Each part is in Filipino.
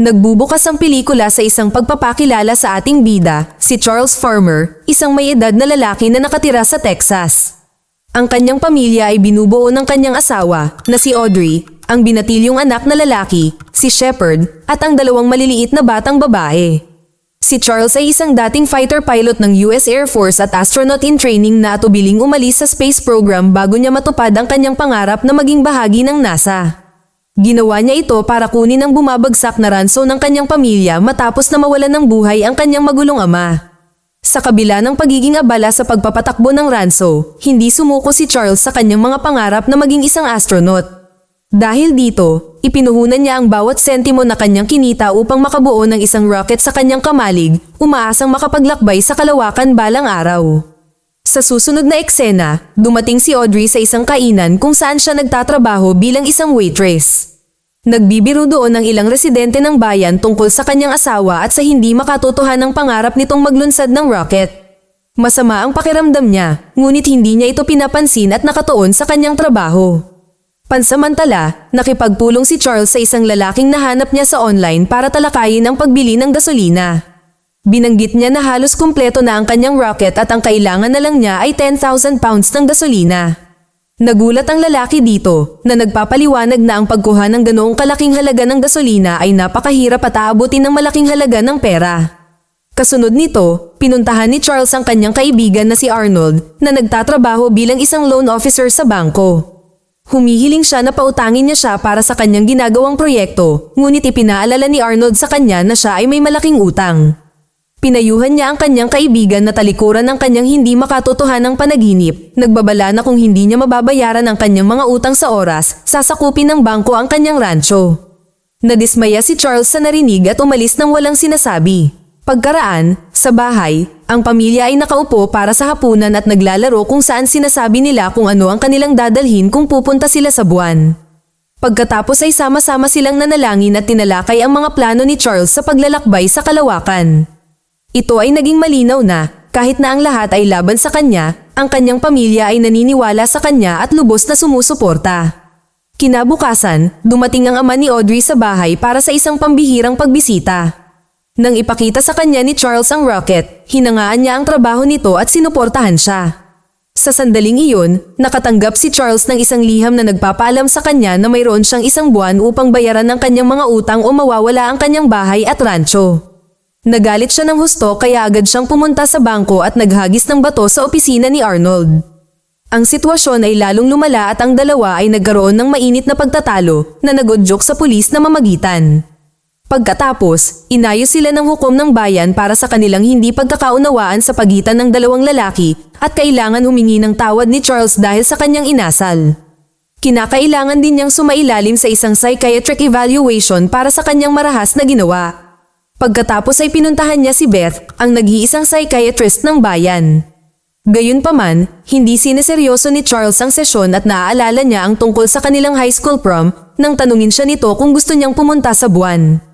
Nagbubukas ang pelikula sa isang pagpapakilala sa ating bida, si Charles Farmer, isang may edad na lalaki na nakatira sa Texas. Ang kanyang pamilya ay binubuo ng kanyang asawa, na si Audrey, ang binatilyong anak na lalaki, si Shepard, at ang dalawang maliliit na batang babae. Si Charles ay isang dating fighter pilot ng US Air Force at astronaut in training na atubiling umalis sa space program bago niya matupad ang kanyang pangarap na maging bahagi ng NASA. Ginawa niya ito para kunin ang bumabagsak na ranso ng kanyang pamilya matapos na mawalan ng buhay ang kanyang magulong ama. Sa kabila ng pagiging abala sa pagpapatakbo ng ranso, hindi sumuko si Charles sa kanyang mga pangarap na maging isang astronaut. Dahil dito, ipinuhunan niya ang bawat sentimo na kanyang kinita upang makabuo ng isang rocket sa kanyang kamalig, umaasang makapaglakbay sa kalawakan balang araw. Sa susunod na eksena, dumating si Audrey sa isang kainan kung saan siya nagtatrabaho bilang isang waitress. Nagbibiro doon ang ilang residente ng bayan tungkol sa kanyang asawa at sa hindi makatotohanang pangarap nitong maglunsad ng rocket. Masama ang pakiramdam niya, ngunit hindi niya ito pinapansin at nakatuon sa kanyang trabaho. Pansamantala, nakipagpulong si Charles sa isang lalaking nahanap niya sa online para talakayin ang pagbili ng gasolina. Binanggit niya na halos kumpleto na ang kanyang rocket at ang kailangan na lang niya ay 10,000 pounds ng gasolina. Nagulat ang lalaki dito na nagpapaliwanag na ang pagkuha ng ganoong kalaking halaga ng gasolina ay napakahirap at aabutin ng malaking halaga ng pera. Kasunod nito, pinuntahan ni Charles ang kanyang kaibigan na si Arnold na nagtatrabaho bilang isang loan officer sa bangko. Humihiling siya na pautangin niya siya para sa kanyang ginagawang proyekto, ngunit ipinaalala ni Arnold sa kanya na siya ay may malaking utang. Pinayuhan niya ang kanyang kaibigan na talikuran ng kanyang hindi makatotohanang panaginip, nagbabala na kung hindi niya mababayaran ang kanyang mga utang sa oras, sasakupin ng bangko ang kanyang rancho. Nadismaya si Charles sa narinig at umalis nang walang sinasabi. Pagkaraan, sa bahay, ang pamilya ay nakaupo para sa hapunan at naglalaro kung saan sinasabi nila kung ano ang kanilang dadalhin kung pupunta sila sa buwan. Pagkatapos ay sama-sama silang nanalangin at tinalakay ang mga plano ni Charles sa paglalakbay sa kalawakan. Ito ay naging malinaw na, kahit na ang lahat ay laban sa kanya, ang kanyang pamilya ay naniniwala sa kanya at lubos na sumusuporta. Kinabukasan, dumating ang ama ni Audrey sa bahay para sa isang pambihirang pagbisita. Nang ipakita sa kanya ni Charles ang rocket, hinangaan niya ang trabaho nito at sinuportahan siya. Sa sandaling iyon, nakatanggap si Charles ng isang liham na nagpapaalam sa kanya na mayroon siyang isang buwan upang bayaran ng kanyang mga utang o mawawala ang kanyang bahay at rancho. Nagalit siya ng husto kaya agad siyang pumunta sa bangko at naghagis ng bato sa opisina ni Arnold. Ang sitwasyon ay lalong lumala at ang dalawa ay nagkaroon ng mainit na pagtatalo na nagudyok sa pulis na mamagitan. Pagkatapos, inayos sila ng hukom ng bayan para sa kanilang hindi pagkakaunawaan sa pagitan ng dalawang lalaki at kailangan humingi ng tawad ni Charles dahil sa kanyang inasal. Kinakailangan din niyang sumailalim sa isang psychiatric evaluation para sa kanyang marahas na ginawa. Pagkatapos ay pinuntahan niya si Beth, ang nag-iisang psychiatrist ng bayan. Gayunpaman, hindi sineseryoso ni Charles ang sesyon at naaalala niya ang tungkol sa kanilang high school prom nang tanungin siya nito kung gusto niyang pumunta sa buwan.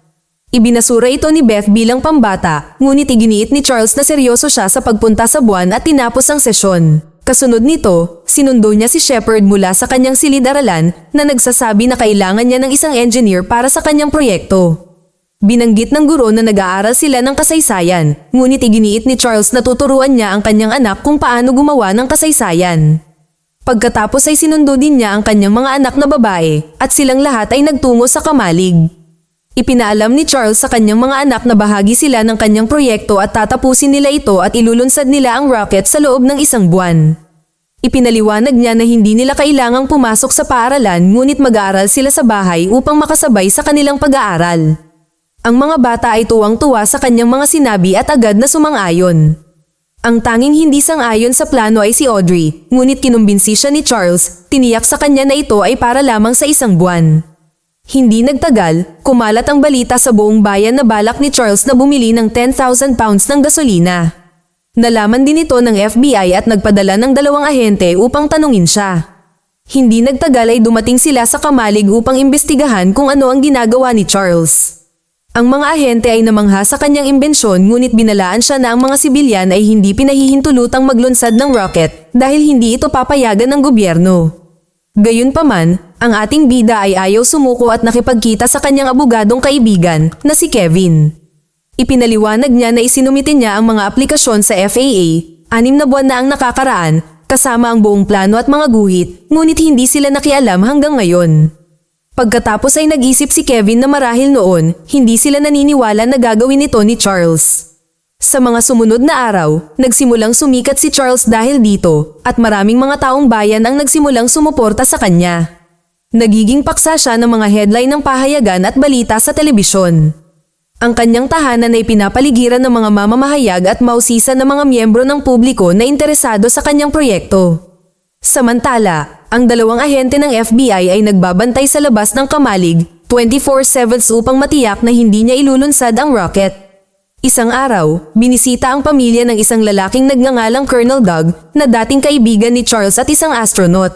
Ibinasura ito ni Beth bilang pambata, ngunit iginiit ni Charles na seryoso siya sa pagpunta sa buwan at tinapos ang sesyon. Kasunod nito, sinundo niya si Shepard mula sa kanyang silid-aralan na nagsasabi na kailangan niya ng isang engineer para sa kanyang proyekto. Binanggit ng guro na nag-aaral sila ng kasaysayan, ngunit iginiit ni Charles na tuturuan niya ang kanyang anak kung paano gumawa ng kasaysayan. Pagkatapos ay sinundo din niya ang kanyang mga anak na babae at silang lahat ay nagtungo sa kamalig. Ipinaalam ni Charles sa kanyang mga anak na bahagi sila ng kanyang proyekto at tatapusin nila ito at ilulunsad nila ang rocket sa loob ng isang buwan. Ipinaliwanag niya na hindi nila kailangang pumasok sa paaralan ngunit mag-aaral sila sa bahay upang makasabay sa kanilang pag-aaral. Ang mga bata ay tuwang-tuwa sa kanyang mga sinabi at agad na sumang-ayon. Ang tanging hindi sang-ayon sa plano ay si Audrey, ngunit kinumbinsi siya ni Charles, tiniyak sa kanya na ito ay para lamang sa isang buwan. Hindi nagtagal, kumalat ang balita sa buong bayan na balak ni Charles na bumili ng 10,000 pounds ng gasolina. Nalaman din ito ng FBI at nagpadala ng 2 ahente upang tanungin siya. Hindi nagtagal ay dumating sila sa kamalig upang imbestigahan kung ano ang ginagawa ni Charles. Ang mga ahente ay namangha sa kanyang imbensyon ngunit binalaan siya na ang mga sibilyan ay hindi pinahihintulutang maglunsad ng rocket dahil hindi ito papayagan ng gobyerno. Gayunpaman, ang ating bida ay ayaw sumuko at nakipagkita sa kanyang abogadong kaibigan na si Kevin. Ipinaliwanag niya na isinumitin niya ang mga aplikasyon sa FAA, 6 na buwan na ang nakakaraan, kasama ang buong plano at mga guhit, ngunit hindi sila nakialam hanggang ngayon. Pagkatapos ay nag-isip si Kevin na marahil noon, hindi sila naniniwala na gagawin ito ni Charles. Sa mga sumunod na araw, nagsimulang sumikat si Charles dahil dito, at maraming mga taong bayan ang nagsimulang sumuporta sa kanya. Nagiging paksa siya ng mga headline ng pahayagan at balita sa telebisyon. Ang kanyang tahanan ay pinapaligiran ng mga mamamahayag at mausisan ng mga miyembro ng publiko na interesado sa kanyang proyekto. Samantala, ang 2 ahente ng FBI ay nagbabantay sa labas ng kamalig, 24/7 upang matiyak na hindi niya ilulunsad ang rocket. Isang araw, binisita ang pamilya ng isang lalaking nagngangalang Colonel Doug na dating kaibigan ni Charles at isang astronaut.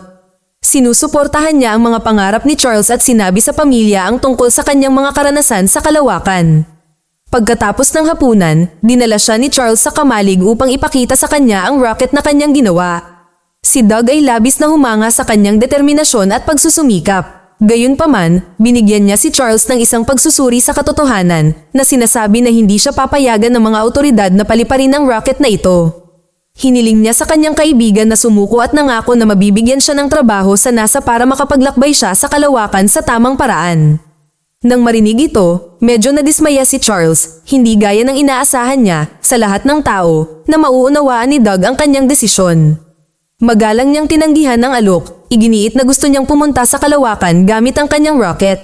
Sinusuportahan niya ang mga pangarap ni Charles at sinabi sa pamilya ang tungkol sa kanyang mga karanasan sa kalawakan. Pagkatapos ng hapunan, dinala siya ni Charles sa kamalig upang ipakita sa kanya ang rocket na kanyang ginawa. Si Doug ay labis na humanga sa kanyang determinasyon at pagsusumikap. Gayunpaman, binigyan niya si Charles ng isang pagsusuri sa katotohanan na sinasabi na hindi siya papayagan ng mga awtoridad na paliparin ang rocket na ito. Hiniling niya sa kanyang kaibigan na sumuko at nangako na mabibigyan siya ng trabaho sa NASA para makapaglakbay siya sa kalawakan sa tamang paraan. Nang marinig ito, medyo nadismaya si Charles, hindi gaya ng inaasahan niya sa lahat ng tao na mauunawaan ni Doug ang kanyang desisyon. Magalang niyang tinanggihan ng alok, iginiit na gusto niyang pumunta sa kalawakan gamit ang kanyang rocket.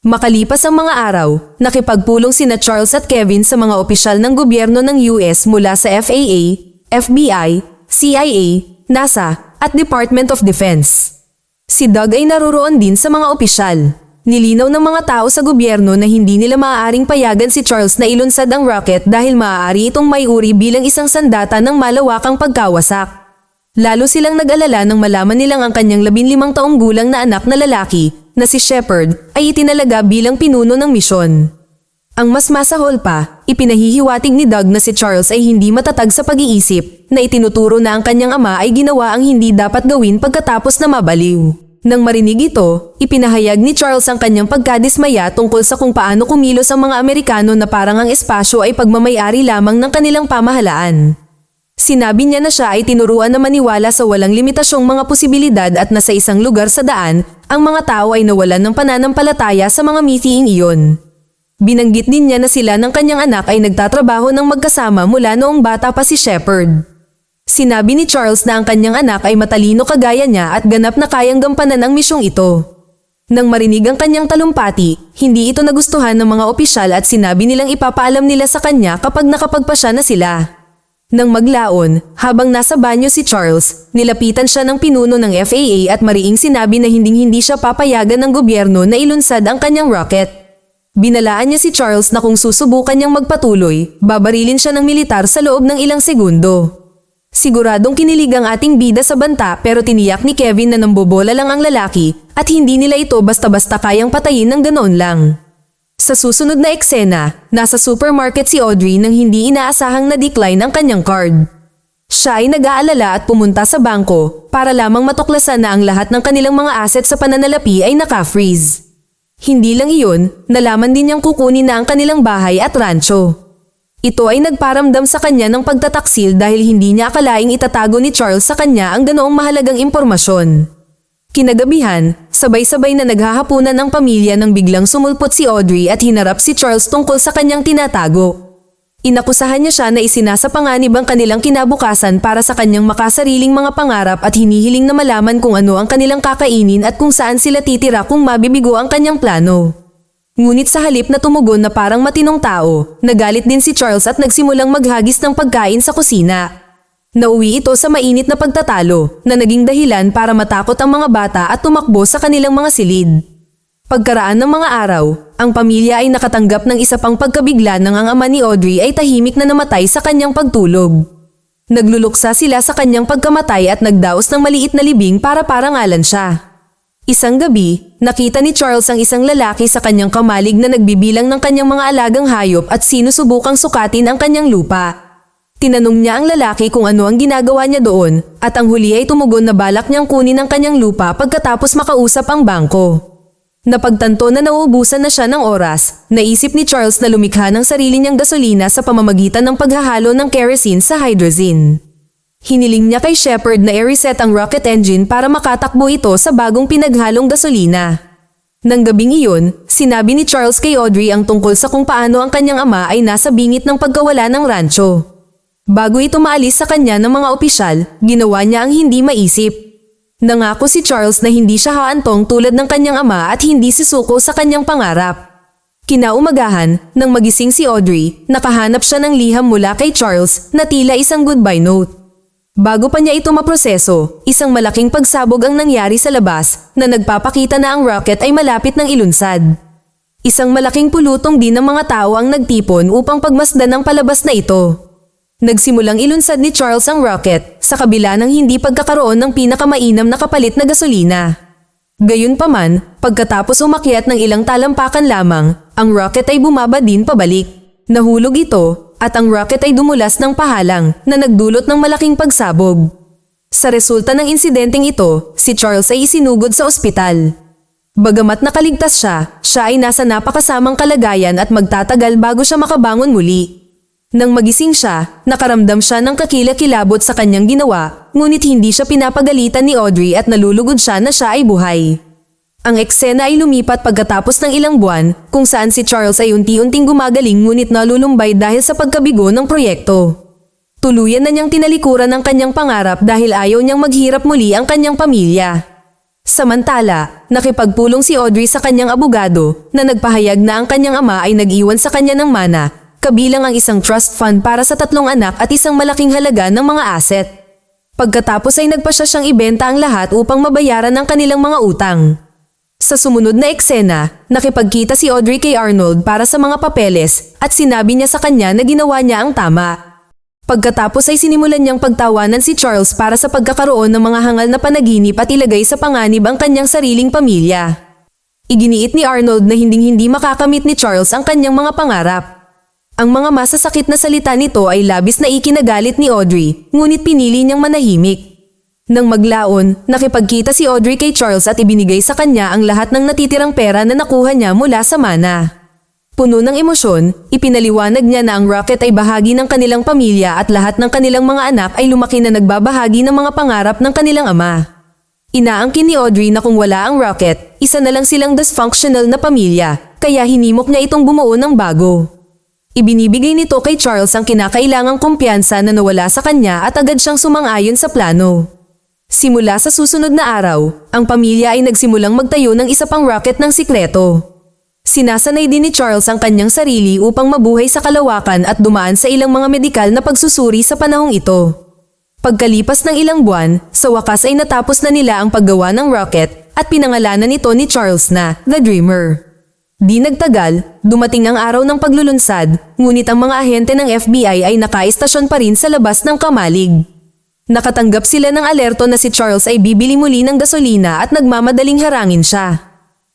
Makalipas ang mga araw, nakipagpulong sina Charles at Kevin sa mga opisyal ng gobyerno ng US mula sa FAA, FBI, CIA, NASA, at Department of Defense. Si Doug ay naroroon din sa mga opisyal. Nilinaw ng mga tao sa gobyerno na hindi nila maaaring payagan si Charles na ilunsad ang rocket dahil maaari itong maiuri bilang isang sandata ng malawakang pagkawasak. Lalo silang nag-alala nang malaman nilang ang kanyang 15 taong gulang na anak na lalaki, na si Shepard, ay itinalaga bilang pinuno ng misyon. Ang mas masahol pa, ipinahihiwatig ni Doug na si Charles ay hindi matatag sa pag-iisip, na itinuturo na ang kanyang ama ay ginawa ang hindi dapat gawin pagkatapos na mabaliw. Nang marinig ito, ipinahayag ni Charles ang kanyang pagkadismaya tungkol sa kung paano kumilos ang mga Amerikano na parang ang espasyo ay pagmamayari lamang ng kanilang pamahalaan. Sinabi niya na siya ay tinuruan na maniwala sa walang limitasyong mga posibilidad at na sa isang lugar sa daan, ang mga tao ay nawalan ng pananampalataya sa mga mithiing iyon. Binanggit din niya na sila ng kanyang anak ay nagtatrabaho ng magkasama mula noong bata pa si Shepard. Sinabi ni Charles na ang kanyang anak ay matalino kagaya niya at ganap na kayang gampanan ang misyong ito. Nang marinig ang kanyang talumpati, hindi ito nagustuhan ng mga opisyal at sinabi nilang ipapaalam nila sa kanya kapag nakapagpasya na sila. Nang maglaon, habang nasa banyo si Charles, nilapitan siya ng pinuno ng FAA at mariing sinabi na hinding-hindi siya papayagan ng gobyerno na ilunsad ang kanyang rocket. Binalaan niya si Charles na kung susubukan niyang magpatuloy, babarilin siya ng militar sa loob ng ilang segundo. Siguradong kinilig ang ating bida sa banta pero tiniyak ni Kevin na nambobola lang ang lalaki at hindi nila ito basta-basta kayang patayin ng ganoon lang. Sa susunod na eksena, nasa supermarket si Audrey nang hindi inaasahang na-decline ang kanyang card. Siya ay nag-aalala at pumunta sa bangko para lamang matuklasan na ang lahat ng kanilang mga asset sa pananalapi ay naka-freeze. Hindi lang iyon, nalaman din niyang kukunin na ang kanilang bahay at rancho. Ito ay nagparamdam sa kanya ng pagtataksil dahil hindi niya akalaing itatago ni Charles sa kanya ang ganoong mahalagang impormasyon. Kinagabihan, sabay-sabay na naghahapunan ang pamilya nang biglang sumulpot si Audrey at hinarap si Charles tungkol sa kanyang tinatago. Inakusahan niya siya na isinasapanganib ang kanilang kinabukasan para sa kanyang makasariling mga pangarap at hinihiling na malaman kung ano ang kanilang kakainin at kung saan sila titira kung mabibigo ang kanyang plano. Ngunit sa halip na tumugon na parang matinong tao, nagalit din si Charles at nagsimulang maghagis ng pagkain sa kusina. Nauwi ito sa mainit na pagtatalo na naging dahilan para matakot ang mga bata at tumakbo sa kanilang mga silid. Pagkaraan ng mga araw, ang pamilya ay nakatanggap ng isa pang pagkabigla nang ang ama ni Audrey ay tahimik na namatay sa kanyang pagtulog. Nagluluksa sila sa kanyang pagkamatay at nagdaos ng maliit na libing para parangalan siya. Isang gabi, nakita ni Charles ang isang lalaki sa kanyang kamalig na nagbibilang ng kanyang mga alagang hayop at sinusubukang sukatin ang kanyang lupa. Tinanong niya ang lalaki kung ano ang ginagawa niya doon at ang huli ay tumugon na balak niyang kunin ang kanyang lupa pagkatapos makausap ang bangko. Napagtanto na nauubusan na siya ng oras, naisip ni Charles na lumikha ng sarili niyang gasolina sa pamamagitan ng paghahalo ng kerosene sa hydrazine. Hiniling niya kay Shepard na i-reset ang rocket engine para makatakbo ito sa bagong pinaghalong gasolina. Nang gabing iyon, sinabi ni Charles kay Audrey ang tungkol sa kung paano ang kanyang ama ay nasa bingit ng pagkawala ng rancho. Bago ito maalis sa kanya ng mga opisyal, ginawa niya ang hindi maisip. Nangako si Charles na hindi siya haantong tulad ng kanyang ama at hindi sisuko sa kanyang pangarap. Kinaumagahan, nang magising si Audrey, nakahanap siya ng liham mula kay Charles na tila isang goodbye note. Bago pa niya ito maproseso, isang malaking pagsabog ang nangyari sa labas na nagpapakita na ang rocket ay malapit ng ilunsad. Isang malaking pulutong din ng mga tao ang nagtipon upang pagmasdan ang palabas na ito. Nagsimulang ilunsad ni Charles ang rocket sa kabila ng hindi pagkakaroon ng pinakamainam na kapalit na gasolina. Gayunpaman, pagkatapos umakyat ng ilang talampakan lamang, ang rocket ay bumaba din pabalik. Nahulog ito at ang rocket ay dumulas ng pahalang na nagdulot ng malaking pagsabog. Sa resulta ng insidenteng ito, si Charles ay isinugod sa ospital. Bagamat nakaligtas siya ay nasa napakasamang kalagayan at magtatagal bago siya makabangon muli. Nang magising siya, nakaramdam siya ng kakilakilabot sa kanyang ginawa, ngunit hindi siya pinapagalitan ni Audrey at nalulugod siya na siya ay buhay. Ang eksena ay lumipat pagkatapos ng ilang buwan, kung saan si Charles ay unti-unting gumagaling ngunit nalulumbay dahil sa pagkabigo ng proyekto. Tuluyan na niyang tinalikuran ang kanyang pangarap dahil ayaw niyang maghirap muli ang kanyang pamilya. Samantala, nakipagpulong si Audrey sa kanyang abogado na nagpahayag na ang kanyang ama ay nag-iwan sa kanya ng mana, kabilang ang isang trust fund para sa 3 anak at isang malaking halaga ng mga asset. Pagkatapos ay nagpasya siyang ibenta ang lahat upang mabayaran ang kanilang mga utang. Sa sumunod na eksena, nakipagkita si Audrey kay Arnold para sa mga papeles at sinabi niya sa kanya na ginawa niya ang tama. Pagkatapos ay sinimulan niyang pagtawanan si Charles para sa pagkakaroon ng mga hangal na panaginip at ilagay sa panganib ang kanyang sariling pamilya. Iginiit ni Arnold na hinding-hindi makakamit ni Charles ang kanyang mga pangarap. Ang mga masasakit na salita nito ay labis na ikinagalit ni Audrey, ngunit pinili niyang manahimik. Nang maglaon, nakipagkita si Audrey kay Charles at ibinigay sa kanya ang lahat ng natitirang pera na nakuha niya mula sa mana. Puno ng emosyon, ipinaliwanag niya na ang rocket ay bahagi ng kanilang pamilya at lahat ng kanilang mga anak ay lumaki na nagbabahagi ng mga pangarap ng kanilang ama. Inaangkin ni Audrey na kung wala ang rocket, isa na lang silang dysfunctional na pamilya, kaya hinimok niya itong bumuo ng bago. Ibinibigay nito kay Charles ang kinakailangang kumpiyansa na nawala sa kanya at agad siyang sumang-ayon sa plano. Simula sa susunod na araw, ang pamilya ay nagsimulang magtayo ng isa pang rocket ng sikreto. Sinasanay din ni Charles ang kanyang sarili upang mabuhay sa kalawakan at dumaan sa ilang mga medikal na pagsusuri sa panahong ito. Pagkalipas ng ilang buwan, sa wakas ay natapos na nila ang paggawa ng rocket at pinangalanan ito ni Charles na The Dreamer. Di nagtagal, dumating ang araw ng paglulunsad, ngunit ang mga ahente ng FBI ay nakaistasyon pa rin sa labas ng kamalig. Nakatanggap sila ng alerto na si Charles ay bibili muli ng gasolina at nagmamadaling harangin siya.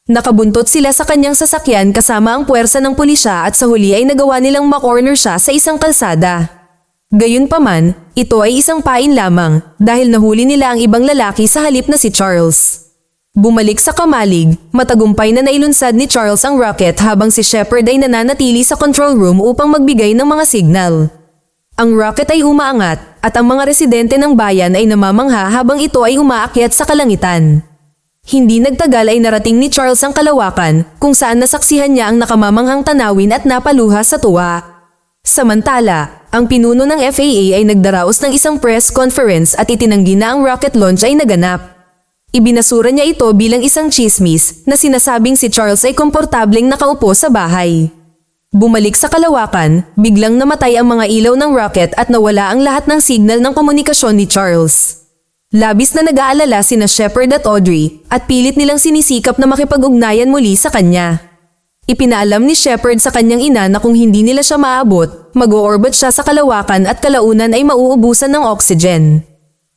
Nakabuntot sila sa kanyang sasakyan kasama ang puwersa ng pulisya at sa huli ay nagawa nilang makorner siya sa isang kalsada. Gayunpaman, ito ay isang pain lamang dahil nahuli nila ang ibang lalaki sa halip na si Charles. Bumalik sa kamalig, matagumpay na nailunsad ni Charles ang rocket habang si Shepard ay nananatili sa control room upang magbigay ng mga signal. Ang rocket ay umaangat at ang mga residente ng bayan ay namamangha habang ito ay umaakyat sa kalangitan. Hindi nagtagal ay narating ni Charles ang kalawakan kung saan nasaksihan niya ang nakamamanghang tanawin at napaluha sa tuwa. Samantala, ang pinuno ng FAA ay nagdaraos ng isang press conference at itinanggi na ang rocket launch ay naganap. Ibinasura niya ito bilang isang chismis na sinasabing si Charles ay komportableng nakaupo sa bahay. Bumalik sa kalawakan, biglang namatay ang mga ilaw ng rocket at nawala ang lahat ng signal ng komunikasyon ni Charles. Labis na nag-aalala sina Shepard at Audrey at pilit nilang sinisikap na makipag-ugnayan muli sa kanya. Ipinaalam ni Shepard sa kanyang ina na kung hindi nila siya maabot, mag-o-orbit siya sa kalawakan at kalaunan ay mauubusan ng oxygen.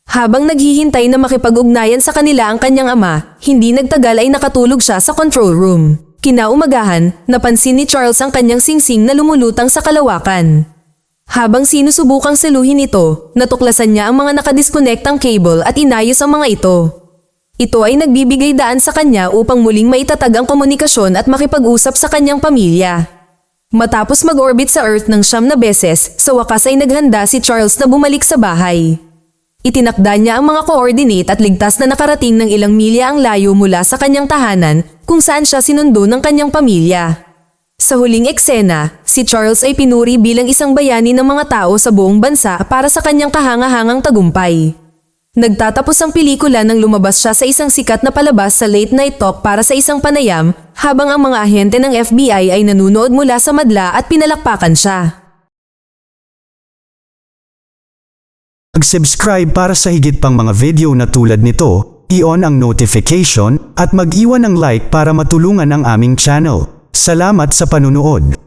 Habang naghihintay na makipag-ugnayan sa kanila ang kanyang ama, hindi nagtagal ay nakatulog siya sa control room. Kinaumagahan, napansin ni Charles ang kanyang singsing na lumulutang sa kalawakan. Habang sinusubukang saluhin ito, natuklasan niya ang mga nakadisconnectang cable at inayos ang mga ito. Ito ay nagbibigay daan sa kanya upang muling maitatag ang komunikasyon at makipag-usap sa kanyang pamilya. Matapos mag-orbit sa Earth ng 9 na beses, sa wakas ay naghanda si Charles na bumalik sa bahay. Itinakda niya ang mga coordinate at ligtas na nakarating ng ilang milya ang layo mula sa kanyang tahanan kung saan siya sinundo ng kanyang pamilya. Sa huling eksena, si Charles ay pinuri bilang isang bayani ng mga tao sa buong bansa para sa kanyang kahangahangang tagumpay. Nagtatapos ang pelikula nang lumabas siya sa isang sikat na palabas sa late night talk para sa isang panayam, habang ang mga ahente ng FBI ay nanunood mula sa madla at pinalakpakan siya. Mag-subscribe para sa higit pang mga video na tulad nito, i-on ang notification at mag-iwan ng like para matulungan ang aming channel. Salamat sa panunood.